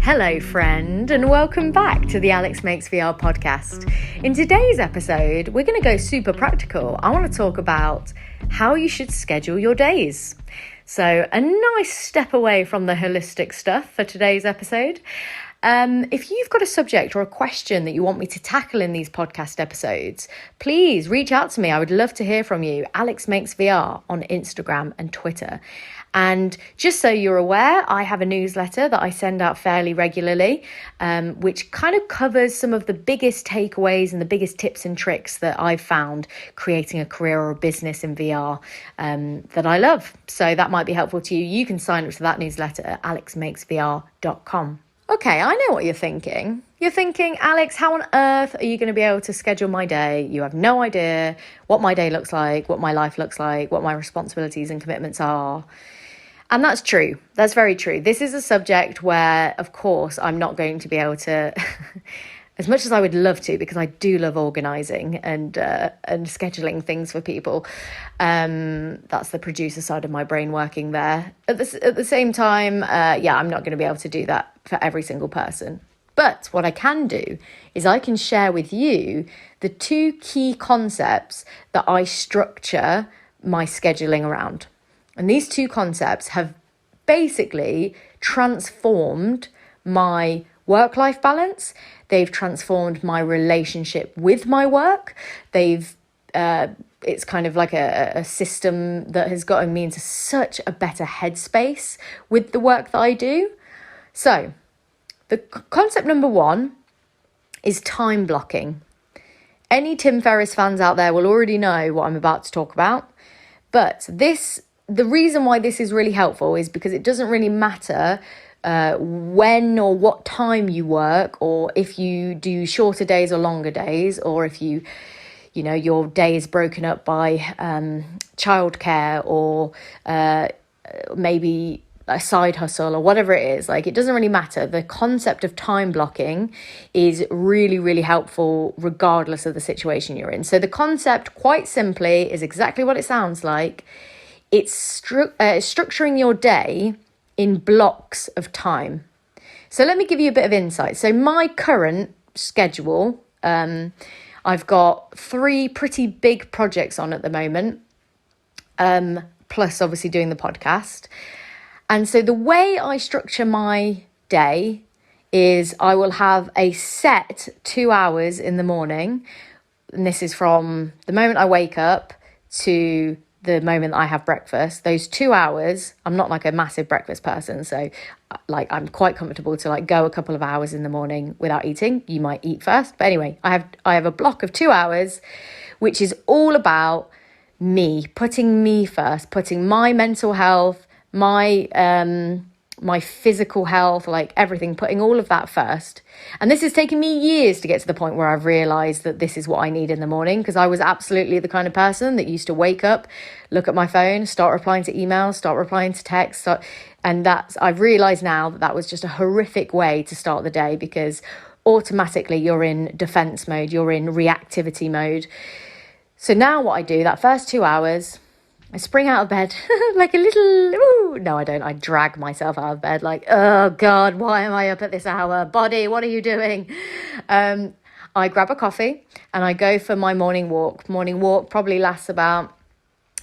Hello, friend, and welcome back to the Alex Makes VR podcast. In today's episode, we're going to go super practical. I want to talk about how you should schedule your days. So, a nice step away from the holistic stuff for today's episode. If you've got a subject or a question that you want me to tackle in these podcast episodes, please reach out to me. I would love to hear from you. Alex Makes VR on Instagram and Twitter. And just so you're aware, I have a newsletter that I send out fairly regularly, which kind of covers some of the biggest takeaways and the biggest tips and tricks that I've found creating a career or a business in VR that I love. So that might be helpful to you. You can sign up to that newsletter at alexmakesvr.com. Okay, I know what you're thinking. You're thinking, Alex, how on earth are you going to be able to schedule my day? You have no idea what my day looks like, what my life looks like, what my responsibilities and commitments are. And that's true. That's very true. This is a subject where, of course, I'm not going to be able to, as much as I would love to, because I do love organising and scheduling things for people. That's the producer side of my brain working there. At the same time, I'm not going to be able to do that for every single person. But what I can do is I can share with you the two key concepts that I structure my scheduling around. And these two concepts have basically transformed my work-life balance. They've transformed my relationship with my work. It's kind of like a system that has gotten me into such a better headspace with the work that I do. So the concept number one is time blocking. Any Tim Ferriss fans out there will already know what I'm about to talk about. But the reason why this is really helpful is because it doesn't really matter when or what time you work, or if you do shorter days or longer days, or if your day is broken up by childcare or maybe a side hustle or whatever it is. Like, it doesn't really matter. The concept of time blocking is really, really helpful regardless of the situation you're in. So the concept, quite simply, is exactly what it sounds like. It's structuring your day in blocks of time. So let me give you a bit of insight. So my current schedule, I've got 3 pretty big projects on at the moment, plus obviously doing the podcast. And so the way I structure my day is I will have a set 2 hours in the morning. And this is from the moment I wake up to the moment I have breakfast. Those 2 hours, I'm not like a massive breakfast person, so I'm quite comfortable to go a couple of hours in the morning without eating. You might eat first, but anyway, I have a block of 2 hours, which is all about me, putting me first, putting my mental health, my physical health, everything, putting all of that first. And this has taken me years to get to the point where I've realized that this is what I need in the morning, because I was absolutely the kind of person that used to wake up, look at my phone, start replying to emails, start replying to texts, I've realized now that was just a horrific way to start the day, because automatically you're in defense mode, you're in reactivity mode. So now what I do, that first 2 hours, I spring out of bed like a little, no, I don't. I drag myself out of bed oh God, why am I up at this hour? Body, what are you doing? I grab a coffee and I go for my morning walk. Morning walk probably lasts about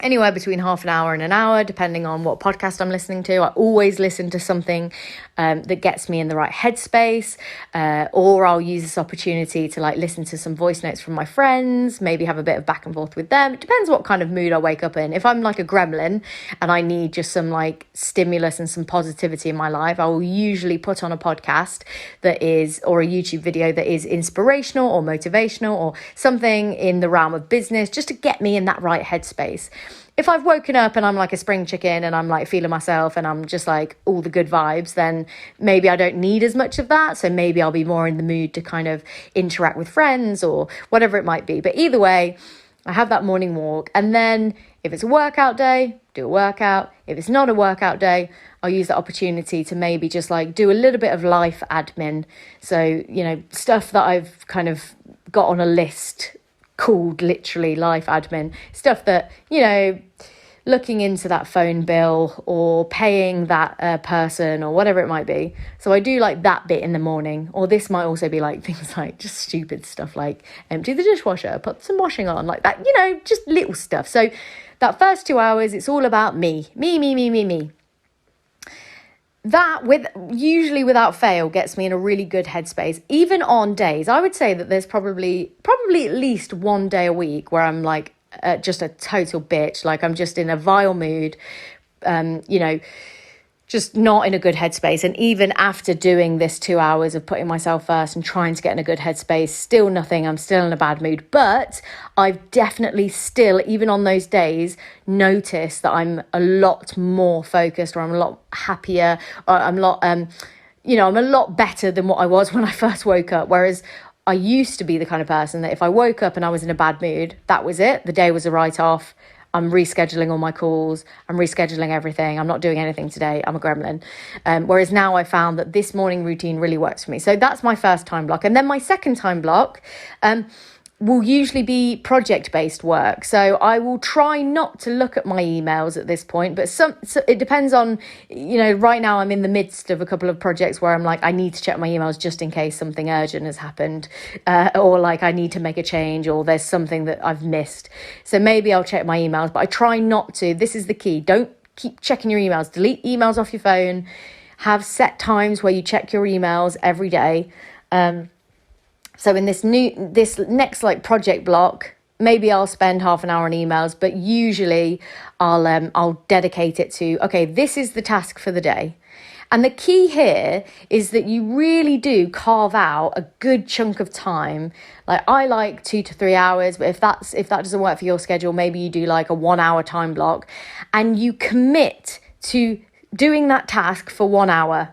anywhere between half an hour and an hour, depending on what podcast I'm listening to. I always listen to something that gets me in the right headspace, or I'll use this opportunity to listen to some voice notes from my friends, maybe have a bit of back and forth with them. It depends what kind of mood I wake up in. If I'm like a gremlin and I need just some stimulus and some positivity in my life, I will usually put on a podcast or a YouTube video that is inspirational or motivational or something in the realm of business, just to get me in that right headspace. If I've woken up and I'm like a spring chicken and I'm feeling myself and I'm just all the good vibes, then maybe I don't need as much of that. So maybe I'll be more in the mood to kind of interact with friends or whatever it might be. But either way, I have that morning walk. And then if it's a workout day, do a workout. If it's not a workout day, I'll use the opportunity to maybe just do a little bit of life admin. So, stuff that I've kind of got on a list called literally life admin, stuff that, looking into that phone bill or paying that person or whatever it might be. So I do like that bit in the morning. Or this might also be like things like just stupid stuff like empty the dishwasher, put some washing on, like that, just little stuff. So that first 2 hours, it's all about me. That usually without fail gets me in a really good headspace. Even on days, I would say that there's probably at least one day a week where I'm like just a total bitch. Like I'm just in a vile mood, just not in a good headspace. And even after doing this 2 hours of putting myself first and trying to get in a good headspace, still nothing. I'm still in a bad mood. But I've definitely still, even on those days, noticed that I'm a lot more focused, or I'm a lot happier, or I'm a lot, I'm a lot better than what I was when I first woke up. Whereas I used to be the kind of person that if I woke up and I was in a bad mood, that was it. The day was a write-off. I'm rescheduling all my calls. I'm rescheduling everything. I'm not doing anything today. I'm a gremlin. Whereas now I found that this morning routine really works for me. So that's my first time block. And then my second time block will usually be project-based work. So I will try not to look at my emails at this point, but so it depends on, right now I'm in the midst of a couple of projects where I'm like, I need to check my emails just in case something urgent has happened, or like I need to make a change, or there's something that I've missed. So maybe I'll check my emails, but I try not to. This is the key. Don't keep checking your emails. Delete emails off your phone. Have set times where you check your emails every day. So in this next like project block, maybe I'll spend half an hour on emails, but usually I'll dedicate it to, okay, this is the task for the day. And the key here is that you really do carve out a good chunk of time. Like I like 2 to 3 hours, but if that doesn't work for your schedule, maybe you do like a 1 hour time block and you commit to doing that task for 1 hour.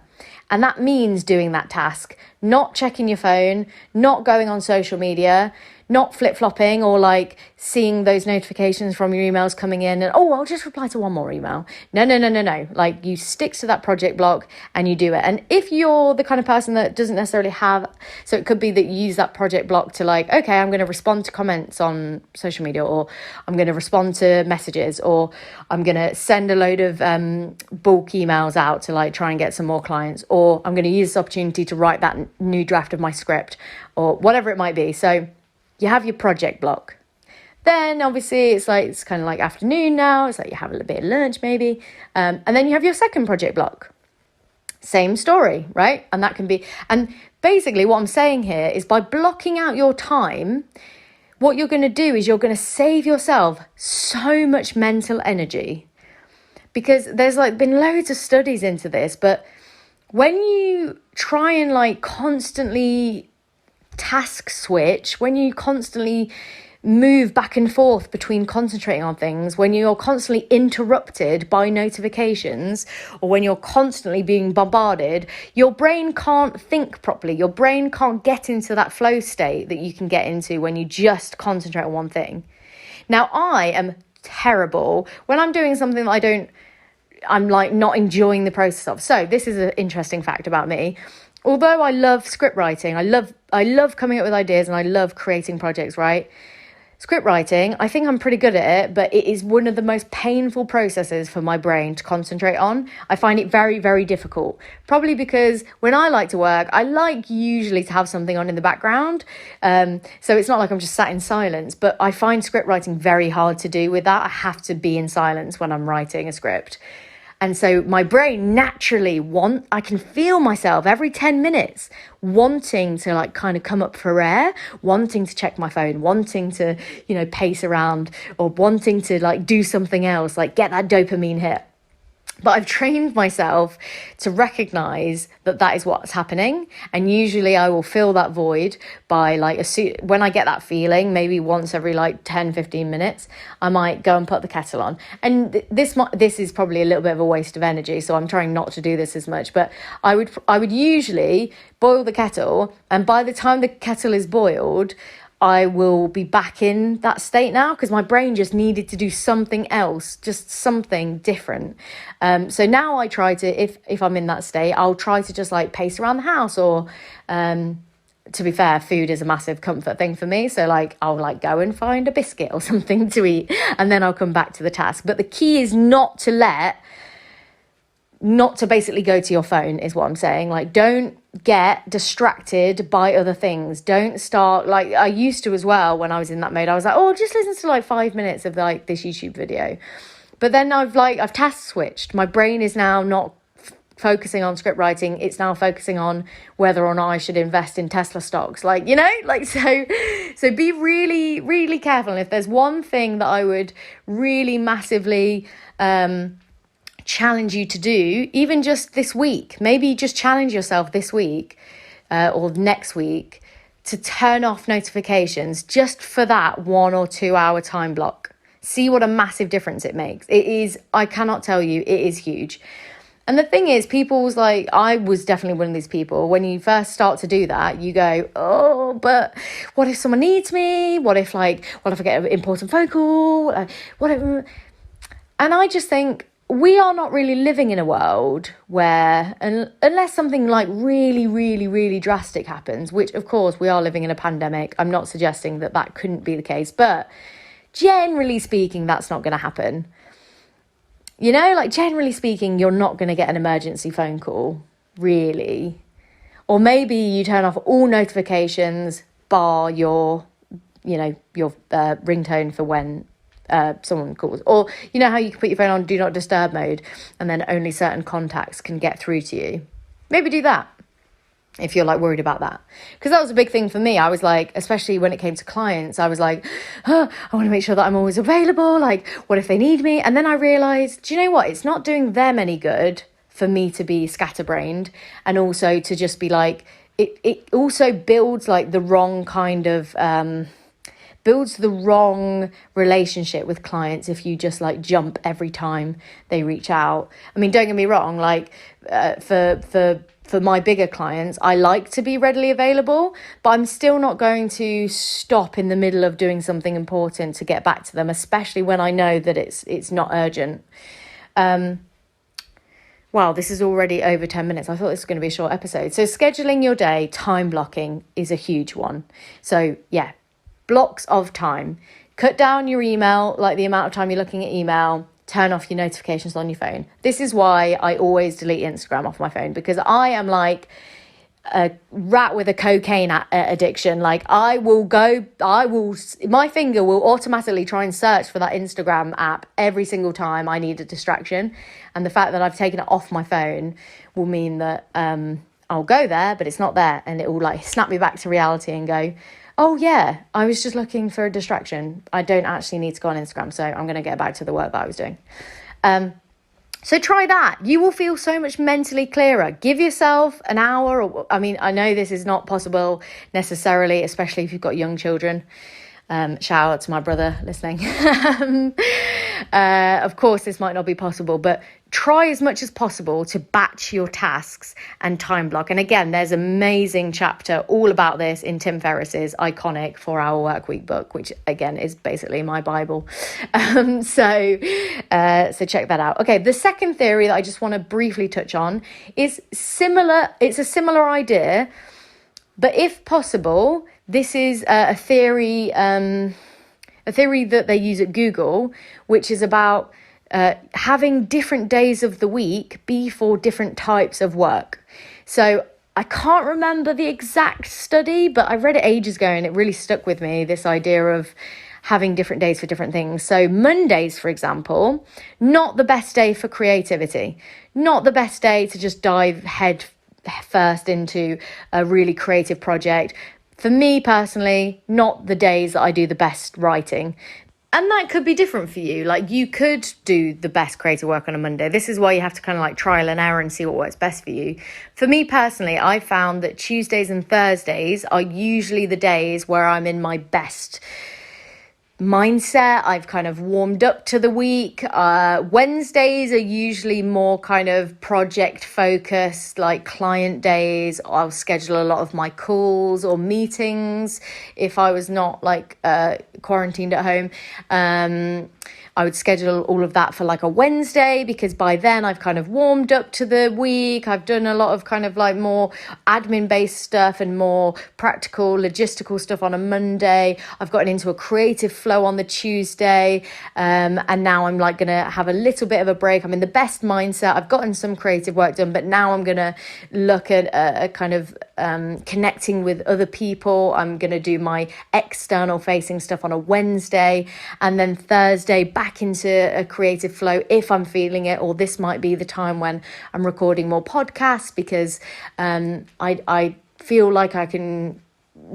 And that means doing that task, not checking your phone, not going on social media, not flip-flopping or like seeing those notifications from your emails coming in and, I'll just reply to one more email. No. Like you stick to that project block and you do it. And if you're the kind of person that doesn't necessarily have, so it could be that you use that project block to like, okay, I'm going to respond to comments on social media, or I'm going to respond to messages, or I'm going to send a load of bulk emails out to like try and get some more clients, or I'm going to use this opportunity to write that new draft of my script, or whatever it might be. So you have your project block. Then obviously it's kind of like afternoon now. It's like you have a little bit of lunch maybe. And then you have your second project block. Same story, right? And that can be, and basically what I'm saying here is by blocking out your time, what you're going to do is you're going to save yourself so much mental energy, because there's like been loads of studies into this, but when you try and like constantly task switch, when you constantly move back and forth between concentrating on things, when you're constantly interrupted by notifications, or when you're constantly being bombarded, your brain can't think properly. Your brain can't get into that flow state that you can get into when you just concentrate on one thing. Now, I am terrible when I'm doing something that I'm like not enjoying the process of. So this is an interesting fact about me. Although I love script writing, I love coming up with ideas and I love creating projects, right? Script writing, I think I'm pretty good at it, but it is one of the most painful processes for my brain to concentrate on. I find it very, very difficult. Probably because when I like to work, I like usually to have something on in the background. So it's not like I'm just sat in silence, but I find script writing very hard to do with that. I have to be in silence when I'm writing a script. And so my brain naturally I can feel myself every 10 minutes wanting to like kind of come up for air, wanting to check my phone, wanting to, pace around, or wanting to like do something else, like get that dopamine hit. But I've trained myself to recognize that is what's happening. And usually I will fill that void by when I get that feeling, maybe once every 10, 15 minutes, I might go and put the kettle on. And this is probably a little bit of a waste of energy. So I'm trying not to do this as much, but I would usually boil the kettle. And by the time the kettle is boiled, I will be back in that state now, because my brain just needed to do something else, just something different. So now I try to, if I'm in that state, I'll try to just pace around the house, or to be fair, food is a massive comfort thing for me. So like, I'll like go and find a biscuit or something to eat, and then I'll come back to the task. But the key is not to basically go to your phone, is what I'm saying. Like, don't get distracted by other things. Don't start, like I used to as well when I was in that mode. I was like, oh, just listen to like 5 minutes of like this YouTube video. But then I've task switched. My brain is now not focusing on script writing. It's now focusing on whether or not I should invest in Tesla stocks. Like, you know, like, so be really, really careful. And if there's one thing that I would really massively, challenge you to do, even just this week, maybe just challenge yourself this week or next week to turn off notifications just for that 1 or 2 hour time block. See what a massive difference it makes. It is, I cannot tell you, it is huge. And the thing is, people's like, I was definitely one of these people. When you first start to do that, you go, oh, but what if someone needs me? What if I get an important phone call? And I just think, we are not really living in a world where, unless something like really, really, really drastic happens, which of course we are living in a pandemic. I'm not suggesting that couldn't be the case, but generally speaking, that's not going to happen. You know, like generally speaking, you're not going to get an emergency phone call, really. Or maybe you turn off all notifications, bar your ringtone for when someone calls. Or you know how you can put your phone on do not disturb mode and then only certain contacts can get through to you. Maybe do that if you're like worried about that, because that was a big thing for me. I was like, especially when it came to clients, I was like, I want to make sure that I'm always available. Like, what if they need me? And then I realized, do you know what, it's not doing them any good for me to be scatterbrained, and also to just be like, it also builds like the wrong kind of builds the wrong relationship with clients if you just like jump every time they reach out. I mean, don't get me wrong, like for my bigger clients, I like to be readily available, but I'm still not going to stop in the middle of doing something important to get back to them, especially when I know that it's not urgent. Wow, this is already over 10 minutes. I thought this was going to be a short episode. So scheduling your day, time blocking is a huge one. So yeah, blocks of time. Cut down your email, like the amount of time you're looking at email. Turn off your notifications on your phone. This is why I always delete Instagram off my phone, because I am like a rat with a cocaine addiction. Like my finger will automatically try and search for that Instagram app every single time I need a distraction. And the fact that I've taken it off my phone will mean that I'll go there, but it's not there. And it will like snap me back to reality and go, oh yeah, I was just looking for a distraction. I don't actually need to go on Instagram, so I'm going to get back to the work that I was doing. So try that. You will feel so much mentally clearer. Give yourself an hour. I know this is not possible necessarily, especially if you've got young children. Shout out to my brother listening. Of course, this might not be possible, but try as much as possible to batch your tasks and time block. And again, there's an amazing chapter all about this in Tim Ferriss's iconic 4-Hour Workweek book, which again is basically my Bible. So check that out. Okay, the second theory that I just want to briefly touch on is similar. It's a similar idea, but if possible, this is a theory that they use at Google, which is about having different days of the week be for different types of work. So I can't remember the exact study, but I read it ages ago and it really stuck with me, this idea of having different days for different things. So Mondays, for example, not the best day for creativity, not the best day to just dive head first into a really creative project. For me personally, not the days that I do the best writing. And that could be different for you. Like you could do the best creative work on a Monday. This is why you have to kind of like trial and error and see what works best for you. For me personally, I found that Tuesdays and Thursdays are usually the days where I'm in my best mindset. I've kind of warmed up to the week. Wednesdays are usually more kind of project focused, like client days. I'll schedule a lot of my calls or meetings if I was not like quarantined at home. I would schedule all of that for like a Wednesday, because by then I've kind of warmed up to the week. I've done a lot of kind of like more admin based stuff and more practical logistical stuff on a Monday. I've gotten into a creative flow on the Tuesday, and now I'm like gonna have a little bit of a break. I'm in the best mindset. I've gotten some creative work done, but now I'm gonna look at a kind of connecting with other people. I'm going to do my external facing stuff on a Wednesday, and then Thursday back into a creative flow if I'm feeling it, or this might be the time when I'm recording more podcasts, because I feel like I can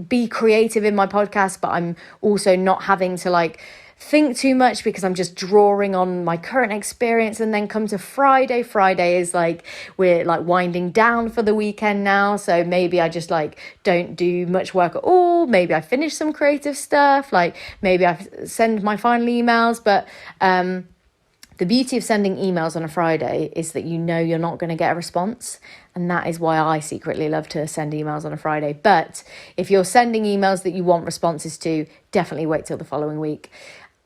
be creative in my podcast, but I'm also not having to like think too much, because I'm just drawing on my current experience. And then come to Friday is like, we're like winding down for the weekend now, so maybe I just like don't do much work at all. Maybe I finish some creative stuff, like maybe I send my final emails. But the beauty of sending emails on a Friday is that you know you're not going to get a response. And that is why I secretly love to send emails on a Friday. But if you're sending emails that you want responses to, definitely wait till the following week,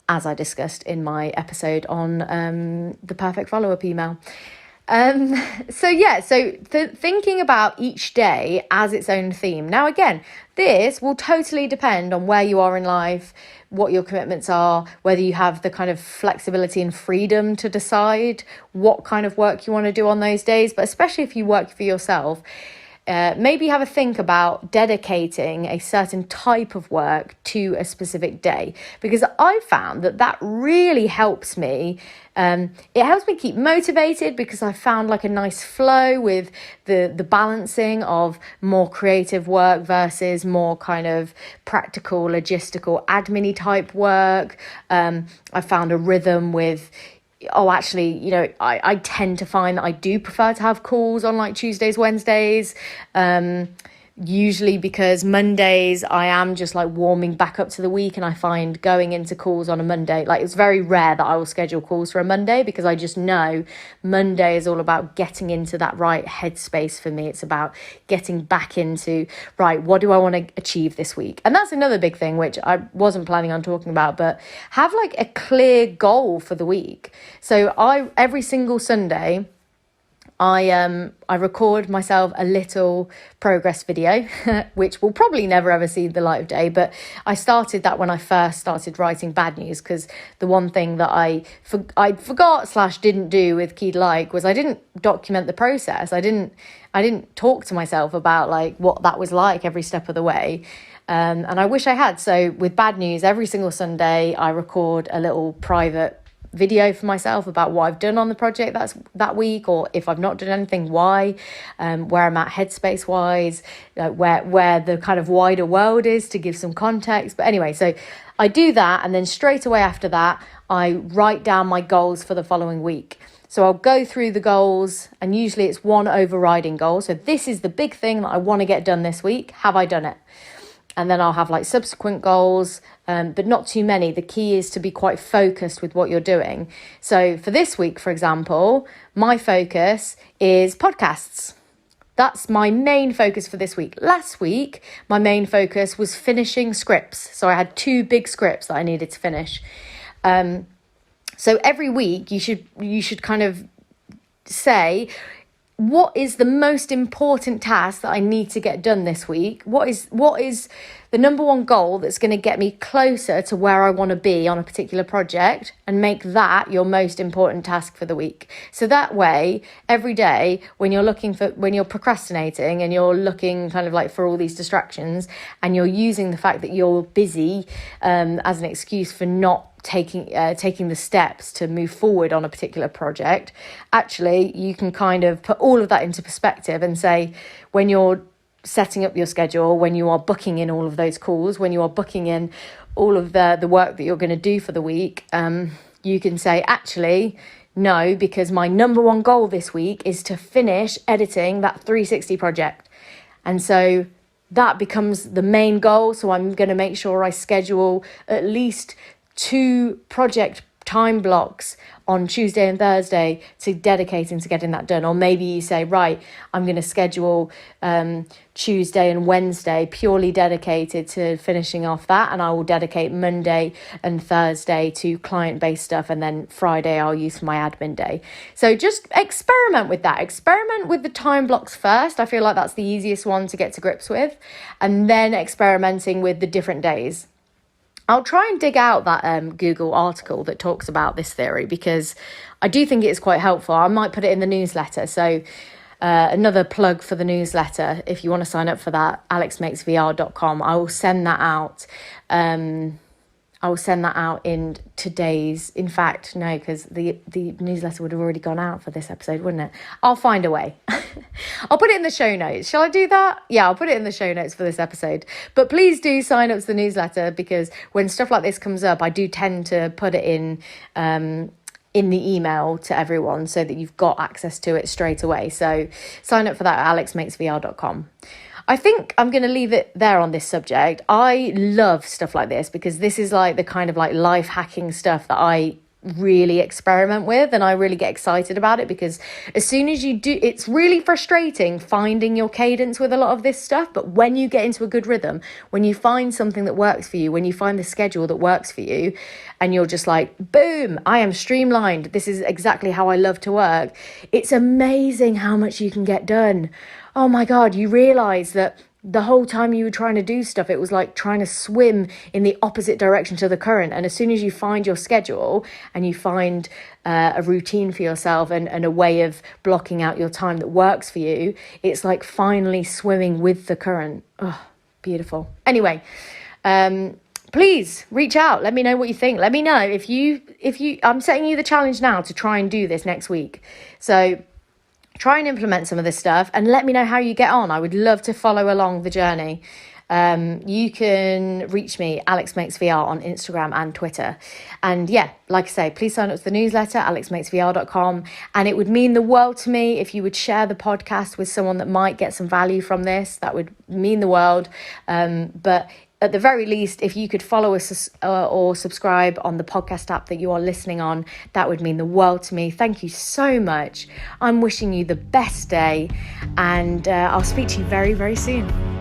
as I discussed in my episode on the perfect follow-up email. Thinking about each day as its own theme. Now, again, this will totally depend on where you are in life, what your commitments are, whether you have the kind of flexibility and freedom to decide what kind of work you want to do on those days. But especially if you work for yourself, maybe have a think about dedicating a certain type of work to a specific day, because I found that really helps me. It helps me keep motivated, because I found like a nice flow with the balancing of more creative work versus more kind of practical, logistical, admin-y type work. I found a rhythm with, I tend to find that I do prefer to have calls on like Tuesdays, Wednesdays, usually because Mondays I am just like warming back up to the week, and I find going into calls on a Monday, like it's very rare that I will schedule calls for a Monday, because I just know Monday is all about getting into that right headspace for me. It's about getting back into, right, what do I want to achieve this week? And that's another big thing, which I wasn't planning on talking about, but have like a clear goal for the week. So every single Sunday, I record myself a little progress video, which will probably never ever see the light of day. But I started that when I first started writing Bad News, because the one thing that I forgot / didn't do with Key to Like was I didn't document the process. I didn't talk to myself about like what that was like every step of the way. And I wish I had. So with Bad News, every single Sunday, I record a little private video for myself about what I've done on the project that week, or if I've not done anything, why, where I'm at headspace wise, where the kind of wider world is, to give some context. But anyway, so I do that, and then straight away after that I write down my goals for the following week. So I'll go through the goals, and usually it's one overriding goal. So this is the big thing that I want to get done this week. Have I done it? And then I'll have like subsequent goals, but not too many. The key is to be quite focused with what you're doing. So for this week, for example, my focus is podcasts. That's my main focus for this week. Last week, my main focus was finishing scripts. So I had 2 big scripts that I needed to finish. So every week you should kind of say, what is the most important task that I need to get done this week? What is the number one goal that's going to get me closer to where I want to be on a particular project, and make that your most important task for the week. So that way, every day when you're procrastinating and you're looking kind of like for all these distractions, and you're using the fact that you're busy as an excuse for not taking the steps to move forward on a particular project, actually you can kind of put all of that into perspective and say, when you're setting up your schedule, when you are booking in all of those calls, when you are booking in all of the work that you're going to do for the week, you can say, actually, no, because my number one goal this week is to finish editing that 360 project. And so that becomes the main goal. So I'm going to make sure I schedule at least 2 project time blocks on Tuesday and Thursday to dedicating to getting that done. Or maybe you say, right, I'm going to schedule Tuesday and Wednesday purely dedicated to finishing off that, and I will dedicate Monday and Thursday to client-based stuff, and then Friday I'll use for my admin day. So just experiment with that. Experiment with the time blocks first. I feel like that's the easiest one to get to grips with, and then experimenting with the different days. I'll try and dig out that Google article that talks about this theory, because I do think it's quite helpful. I might put it in the newsletter. So another plug for the newsletter, if you want to sign up for that, alexmakesvr.com. I will send that out. I will send that out in today's, in fact, no, because the newsletter would have already gone out for this episode, wouldn't it? I'll find a way. I'll put it in the show notes. Shall I do that? Yeah, I'll put it in the show notes for this episode. But please do sign up to the newsletter, because when stuff like this comes up, I do tend to put it in the email to everyone so that you've got access to it straight away. So sign up for that at alexmakesvr.com. I think I'm going to leave it there on this subject. I love stuff like this, because this is like the kind of like life hacking stuff that I really experiment with, and I really get excited about it, because as soon as you do, it's really frustrating finding your cadence with a lot of this stuff. But when you get into a good rhythm, when you find something that works for you, when you find the schedule that works for you, and you're just like, boom, I am streamlined. This is exactly how I love to work. It's amazing how much you can get done. Oh my God, you realize that the whole time you were trying to do stuff, it was like trying to swim in the opposite direction to the current. And as soon as you find your schedule and you find a routine for yourself and a way of blocking out your time that works for you, it's like finally swimming with the current. Oh, beautiful. Anyway, please reach out. Let me know what you think. Let me know if you, I'm setting you the challenge now to try and do this next week. So try and implement some of this stuff and let me know how you get on. I would love to follow along the journey. You can reach me, alexmakesvr, on Instagram and Twitter. And yeah, like I say, please sign up to the newsletter, alexmakesvr.com. And it would mean the world to me if you would share the podcast with someone that might get some value from this. That would mean the world. But at the very least, if you could follow us or subscribe on the podcast app that you are listening on, that would mean the world to me. Thank you so much. I'm wishing you the best day, and I'll speak to you very, very soon.